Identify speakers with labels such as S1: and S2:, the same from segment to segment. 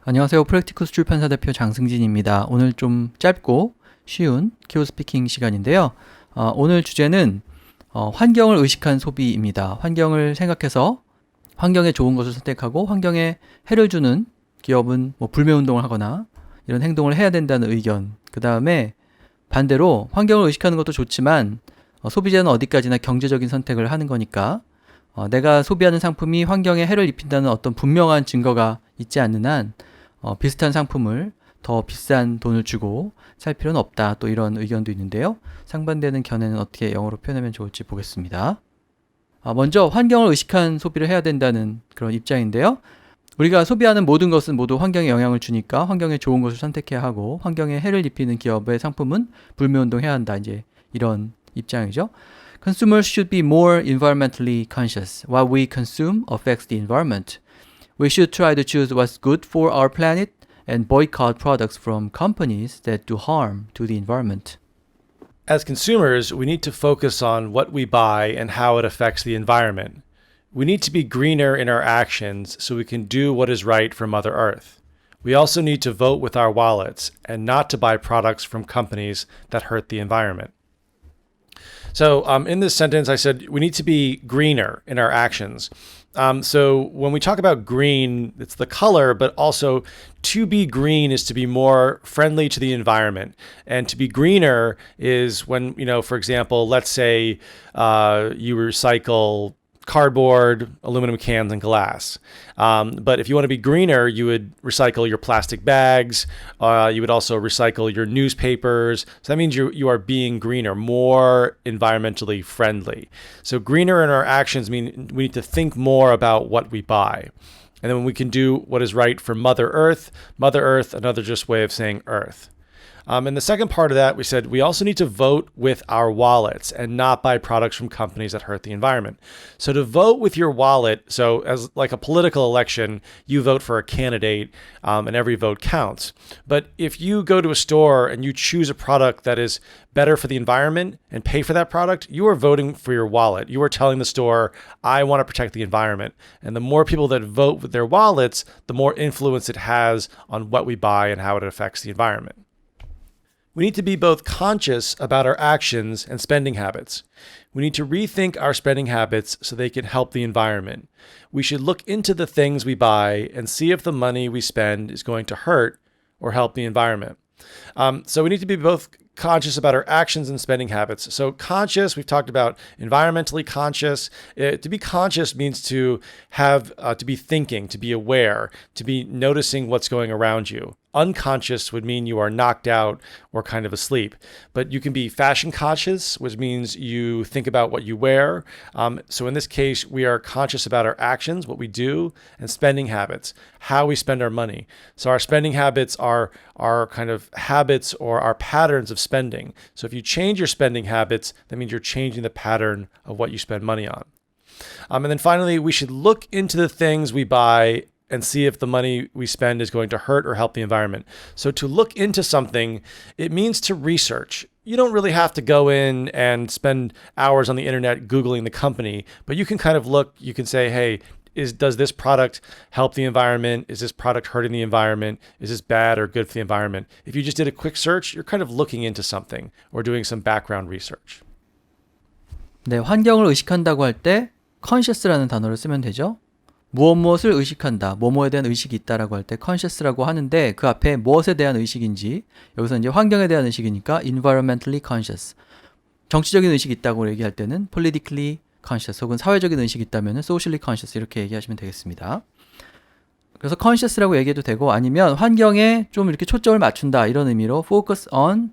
S1: 안녕하세요. 프랙티쿠스 출판사 대표 장승진입니다. 오늘 좀 짧고 쉬운 키워드 스피킹 시간인데요. 오늘 주제는 환경을 의식한 소비입니다. 환경을 생각해서 환경에 좋은 것을 선택하고 환경에 해를 주는 기업은 불매운동을 하거나 이런 행동을 해야 된다는 의견. 그 다음에 반대로 환경을 의식하는 것도 좋지만 소비자는 어디까지나 경제적인 선택을 하는 거니까 내가 소비하는 상품이 환경에 해를 입힌다는 어떤 분명한 증거가 있지 않는 한 비슷한 상품을 더 비싼 돈을 주고 살 필요는 없다. 또 이런 의견도 있는데요. 상반되는 견해는 어떻게 영어로 표현하면 좋을지 보겠습니다. 먼저 환경을 의식한 소비를 해야 된다는 그런 입장인데요. 우리가 소비하는 모든 것은 모두 환경에 영향을 주니까 환경에 좋은 것을 선택해야 하고 환경에 해를 입히는 기업의 상품은 불매운동해야 한다. 이제 이런 입장이죠. Consumers should be more environmentally conscious. What we consume affects the environment. We should try to choose what's good for our planet and boycott products from companies that do harm to the environment.
S2: As consumers, we need to focus on what we buy and how it affects the environment. We need to be greener in our actions so we can do what is right for Mother Earth. We also need to vote with our wallets and not to buy products from companies that hurt the environment. So in this sentence, I said we need to be greener in our actions. So when we talk about green, it's the color, but also to be green is to be more friendly to the environment. And to be greener is when, for example, let's say you recycle cardboard, aluminum cans, and glass. But if you want to be greener, you would recycle your plastic bags. You would also recycle your newspapers. So that means you are being greener, more environmentally friendly. So greener in our actions mean we need to think more about what we buy. And then we can do what is right for Mother Earth. Mother Earth, another just way of saying Earth. And the second part of that, we said we also need to vote with our wallets and not buy products from companies that hurt the environment. So to vote with your wallet, so as like a political election, you vote for a candidate and every vote counts. But if you go to a store and you choose a product that is better for the environment and pay for that product, you are voting for your wallet. You are telling the store, I want to protect the environment. And the more people that vote with their wallets, the more influence it has on what we buy and how it affects the environment. We need to be both conscious about our actions and spending habits. We need to rethink our spending habits so they can help the environment. We should look into the things we buy and see if the money we spend is going to hurt or help the environment. So we need to be both conscious about our actions and spending habits. So conscious, we've talked about environmentally conscious. To be conscious means to have, to be thinking, to be aware, to be noticing what's going around you. Unconscious would mean you are knocked out or kind of asleep. But you can be fashion conscious, which means you think about what you wear. So in this case, we are conscious about our actions, what we do, and spending habits, how we spend our money. So our spending habits are our kind of habits or our patterns of spending. So if you change your spending habits, that means you're changing the pattern of what you spend money on. And then finally, we should look into the things we buy and see if the money we spend is going to hurt or help the environment. So to look into something, it means to research. You don't really have to go in and spend hours on the internet Googling the company, but you can kind of look, you can say, hey, does this product help the environment? Is this product hurting the environment? Is this bad or good for the environment? If you just did a quick search, you're kind of looking into something or doing some background research.
S1: 네, 환경을 의식한다고 할 때 conscious라는 단어를 쓰면 되죠. 무엇을 의식한다, 뭐뭐에 대한 의식이 있다라고 할 때 conscious라고 하는데 그 앞에 무엇에 대한 의식인지 여기서 이제 환경에 대한 의식이니까 environmentally conscious. 정치적인 의식이 있다고 얘기할 때는 politically conscious 혹은 사회적인 의식이 있다면 socially conscious 이렇게 얘기하시면 되겠습니다. 그래서 conscious라고 얘기해도 되고 아니면 환경에 좀 이렇게 초점을 맞춘다 이런 의미로 focus on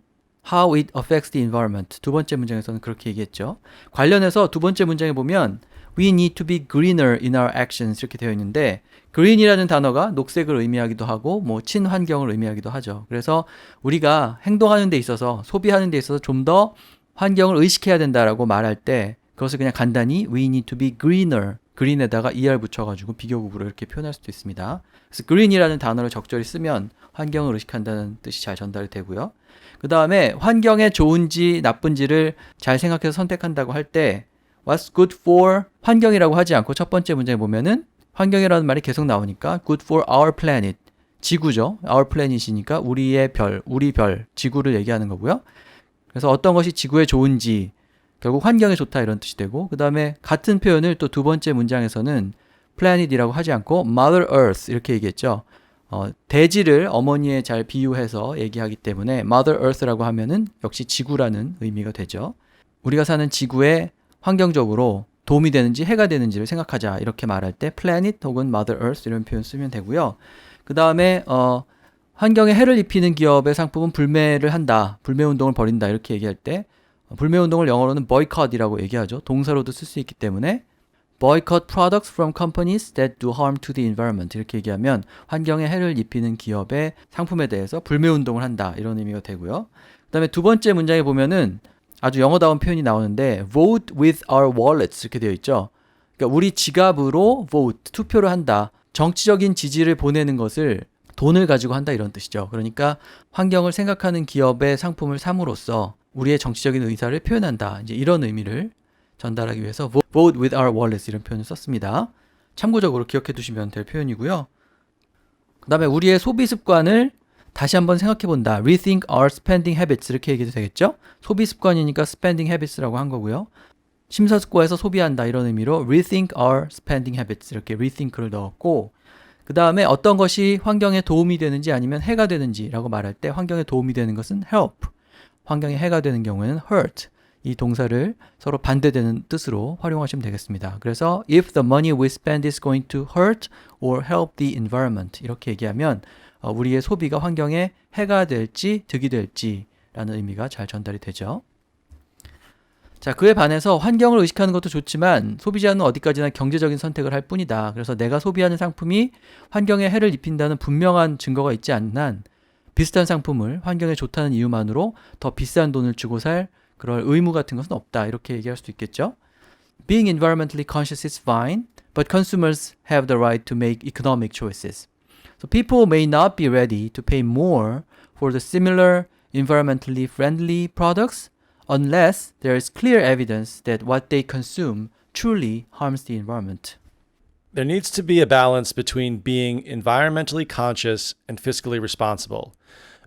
S1: how it affects the environment. 두 번째 문장에서는 그렇게 얘기했죠. 관련해서 두 번째 문장에 보면 We need to be greener in our actions 이렇게 되어 있는데 green이라는 단어가 녹색을 의미하기도 하고 친환경을 의미하기도 하죠. 그래서 우리가 행동하는 데 있어서 소비하는 데 있어서 좀 더 환경을 의식해야 된다라고 말할 때 그것을 그냥 간단히 We need to be greener green에다가 er 붙여가지고 비교급으로 이렇게 표현할 수도 있습니다. 그래서 green이라는 단어를 적절히 쓰면 환경을 의식한다는 뜻이 잘 전달이 되고요. 그 다음에 환경에 좋은지 나쁜지를 잘 생각해서 선택한다고 할 때 What's good for 환경이라고 하지 않고 첫 번째 문장에 보면은 환경이라는 말이 계속 나오니까 good for our planet 지구죠. Our planet이니까 우리의 별, 우리 별, 지구를 얘기하는 거고요. 그래서 어떤 것이 지구에 좋은지, 결국 환경에 좋다 이런 뜻이 되고, 그 다음에 같은 표현을 또 두 번째 문장에서는 planet이라고 하지 않고 Mother Earth 이렇게 얘기했죠. 대지를 어머니에 잘 비유해서 얘기하기 때문에 Mother Earth라고 하면은 역시 지구라는 의미가 되죠. 우리가 사는 지구에 환경적으로 도움이 되는지 해가 되는지를 생각하자 이렇게 말할 때 planet 혹은 Mother Earth 이런 표현 쓰면 되고요. 그 다음에 환경에 해를 입히는 기업의 상품은 불매를 한다, 불매 운동을 벌인다 이렇게 얘기할 때 불매 운동을 영어로는 boycott이라고 얘기하죠. 동사로도 쓸 수 있기 때문에 boycott products from companies that do harm to the environment 이렇게 얘기하면 환경에 해를 입히는 기업의 상품에 대해서 불매 운동을 한다 이런 의미가 되고요. 그 다음에 두 번째 문장에 보면은 아주 영어다운 표현이 나오는데 vote with our wallets 이렇게 되어 있죠. 그러니까 우리 지갑으로 vote, 투표를 한다. 정치적인 지지를 보내는 것을 돈을 가지고 한다 이런 뜻이죠. 그러니까 환경을 생각하는 기업의 상품을 삼으로써 우리의 정치적인 의사를 표현한다. 이제 이런 의미를 전달하기 위해서 vote with our wallets 이런 표현을 썼습니다. 참고적으로 기억해 두시면 될 표현이고요. 그 다음에 우리의 소비 습관을 다시 한번 생각해 본다. rethink our spending habits 이렇게 얘기해도 되겠죠? 소비 습관이니까 spending habits라고 한 거고요. 심사숙고해서 소비한다 이런 의미로 rethink our spending habits 이렇게 rethink를 넣었고, 그 다음에 어떤 것이 환경에 도움이 되는지 아니면 해가 되는지라고 말할 때 환경에 도움이 되는 것은 help, 환경에 해가 되는 경우에는 hurt, 이 동사를 서로 반대되는 뜻으로 활용하시면 되겠습니다. 그래서 if the money we spend is going to hurt or help the environment 이렇게 얘기하면 우리의 소비가 환경에 해가 될지 득이 될지 라는 의미가 잘 전달이 되죠. 자, 그에 반해서 환경을 의식하는 것도 좋지만 소비자는 어디까지나 경제적인 선택을 할 뿐이다. 그래서 내가 소비하는 상품이 환경에 해를 입힌다는 분명한 증거가 있지 않는 한 비슷한 상품을 환경에 좋다는 이유만으로 더 비싼 돈을 주고 살 그럴 의무 같은 것은 없다. 이렇게 얘기할 수도 있겠죠. Being environmentally conscious is fine, but consumers have the right to make economic choices. So people may not be ready to pay more for the similar environmentally friendly products unless there is clear evidence that what they consume truly harms the environment.
S2: There needs to be a balance between being environmentally conscious and fiscally responsible.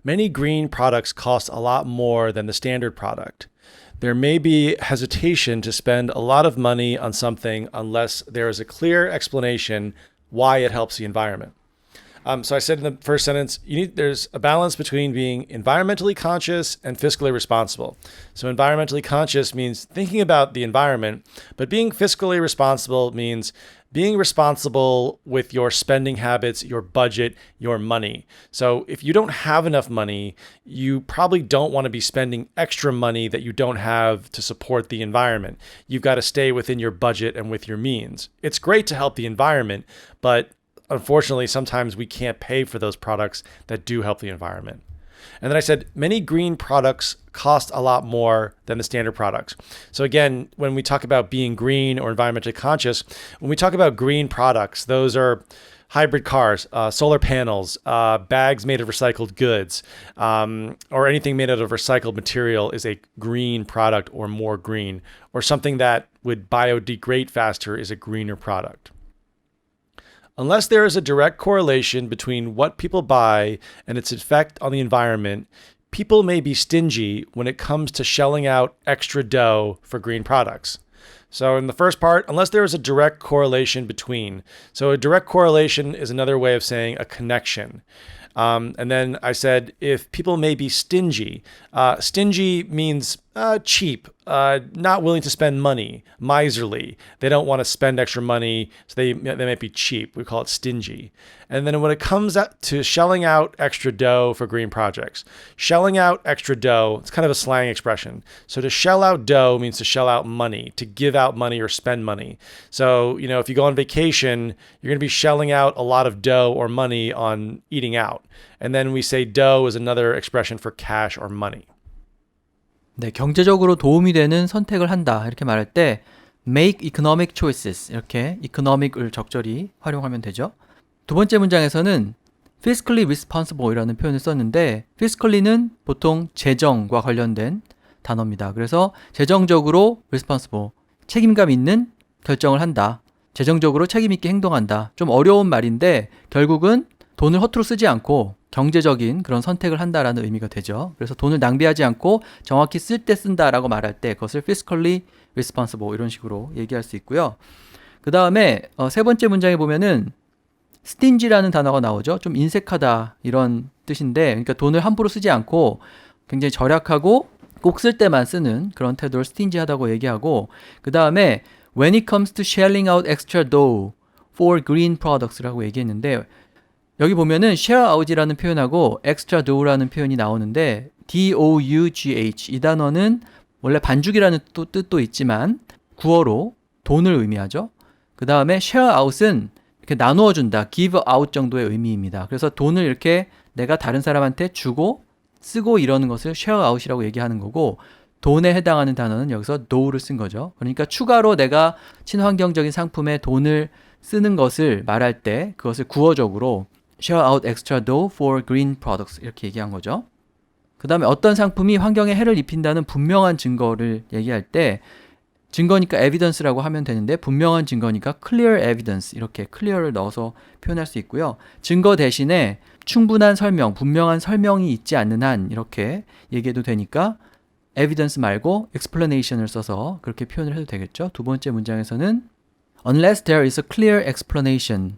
S2: Many green products cost a lot more than the standard product. There may be hesitation to spend a lot of money on something unless there is a clear explanation why it helps the environment. So I said in the first sentence, there's a balance between being environmentally conscious and fiscally responsible. So environmentally conscious means thinking about the environment, but being fiscally responsible means being responsible with your spending habits, your budget, your money. So if you don't have enough money, you probably don't want to be spending extra money that you don't have to support the environment. You've got to stay within your budget and with your means. It's great to help the environment, but unfortunately, sometimes we can't pay for those products that do help the environment. And then I said, many green products cost a lot more than the standard products. So again, when we talk about being green or environmentally conscious, when we talk about green products, those are hybrid cars, solar panels, bags made of recycled goods, or anything made out of recycled material is a green product or more green, or something that would biodegrade faster is a greener product. Unless there is a direct correlation between what people buy and its effect on the environment, people may be stingy when it comes to shelling out extra dough for green products. So in the first part, unless there is a direct correlation between. So a direct correlation is another way of saying a connection. And then I said, if people may be stingy, stingy means cheap, not willing to spend money, miserly. They don't want to spend extra money, so they might be cheap. We call it stingy. And then when it comes to shelling out extra dough for green projects, shelling out extra dough, it's kind of a slang expression. So to shell out dough means to shell out money, to give out money or spend money. So, if you go on vacation, you're going to be shelling out a lot of dough or money on eating out. And then we say dough is another expression for cash or money.
S1: 네, 경제적으로 도움이 되는 선택을 한다 이렇게 말할 때 make economic choices 이렇게 economic을 적절히 활용하면 되죠. 두 번째 문장에서는 fiscally responsible 이라는 표현을 썼는데 fiscally는 보통 재정과 관련된 단어입니다. 그래서 재정적으로 responsible, 책임감 있는 결정을 한다. 재정적으로 책임 있게 행동한다. 좀 어려운 말인데 결국은 돈을 허투루 쓰지 않고 경제적인 그런 선택을 한다라는 의미가 되죠. 그래서 돈을 낭비하지 않고 정확히 쓸 때 쓴다라고 말할 때 그것을 fiscally responsible 이런 식으로 얘기할 수 있고요. 그 다음에 세 번째 문장에 보면은 stingy라는 단어가 나오죠. 좀 인색하다 이런 뜻인데, 그러니까 돈을 함부로 쓰지 않고 굉장히 절약하고 꼭 쓸 때만 쓰는 그런 태도를 stingy하다고 얘기하고, 그 다음에 when it comes to shelling out extra dough for green products라고 얘기했는데, 여기 보면은 share out이라는 표현하고 extra dough라는 표현이 나오는데 D-O-U-G-H 이 단어는 원래 반죽이라는 뜻도 있지만 구어로 돈을 의미하죠. 그 다음에 share out은 이렇게 나누어 준다, give out 정도의 의미입니다. 그래서 돈을 이렇게 내가 다른 사람한테 주고 쓰고 이러는 것을 share out이라고 얘기하는 거고, 돈에 해당하는 단어는 여기서 dough를 쓴 거죠. 그러니까 추가로 내가 친환경적인 상품에 돈을 쓰는 것을 말할 때 그것을 구어적으로 share out extra dough for green products 이렇게 얘기한 거죠. 그 다음에 어떤 상품이 환경에 해를 입힌다는 분명한 증거를 얘기할 때, 증거니까 evidence라고 하면 되는데 분명한 증거니까 clear evidence 이렇게 clear를 넣어서 표현할 수 있고요. 증거 대신에 충분한 설명, 분명한 설명이 있지 않는 한 이렇게 얘기해도 되니까 evidence 말고 explanation을 써서 그렇게 표현을 해도 되겠죠. 두 번째 문장에서는 unless there is a clear explanation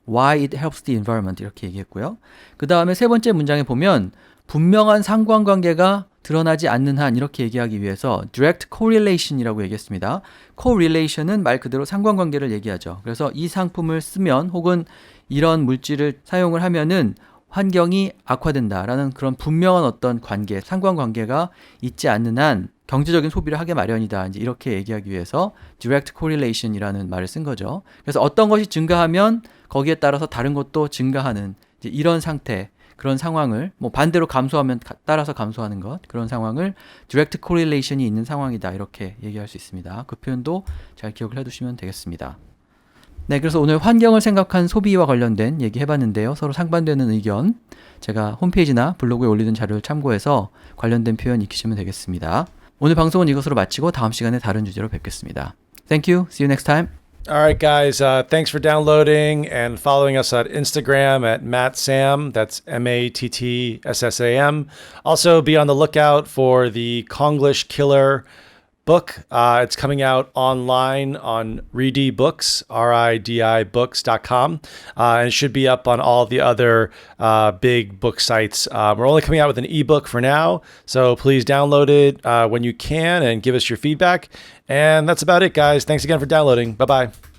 S1: why it helps the environment 이렇게 얘기했고요. 그 다음에 세 번째 문장에 보면 분명한 상관관계가 드러나지 않는 한 이렇게 얘기하기 위해서 direct correlation이라고 얘기했습니다. correlation은 말 그대로 상관관계를 얘기하죠. 그래서 이 상품을 쓰면 혹은 이런 물질을 사용을 하면은 환경이 악화된다라는 그런 분명한 어떤 관계, 상관관계가 있지 않는 한 경제적인 소비를 하게 마련이다. 이제 이렇게 얘기하기 위해서 direct correlation이라는 말을 쓴 거죠. 그래서 어떤 것이 증가하면 거기에 따라서 다른 것도 증가하는 이제 이런 상태, 그런 상황을 뭐 반대로 감소하면 따라서 감소하는 것, 그런 상황을 direct correlation이 있는 상황이다. 이렇게 얘기할 수 있습니다. 그 표현도 잘 기억을 해두시면 되겠습니다. 네, 그래서 오늘 환경을 생각한 소비와 관련된 얘기 해봤는데요. 서로 상반되는 의견 제가 홈페이지나 블로그에 올리는 자료를 참고해서 관련된 표현 익히시면 되겠습니다. 오늘 방송은 이것으로 마치고 다음 시간에 다른 주제로 뵙겠습니다. Thank you. See you next time.
S2: All right, guys. Thanks for downloading and following us at Instagram at MattSam. That's MattSam. Also, be on the lookout for the Konglish Killer book. It's coming out online on Ready Books, RIDI Books.com. And it should be up on all the other big book sites. We're only coming out with an ebook for now, so please download it when you can and give us your feedback. And that's about it, guys. Thanks again for downloading. Bye-bye.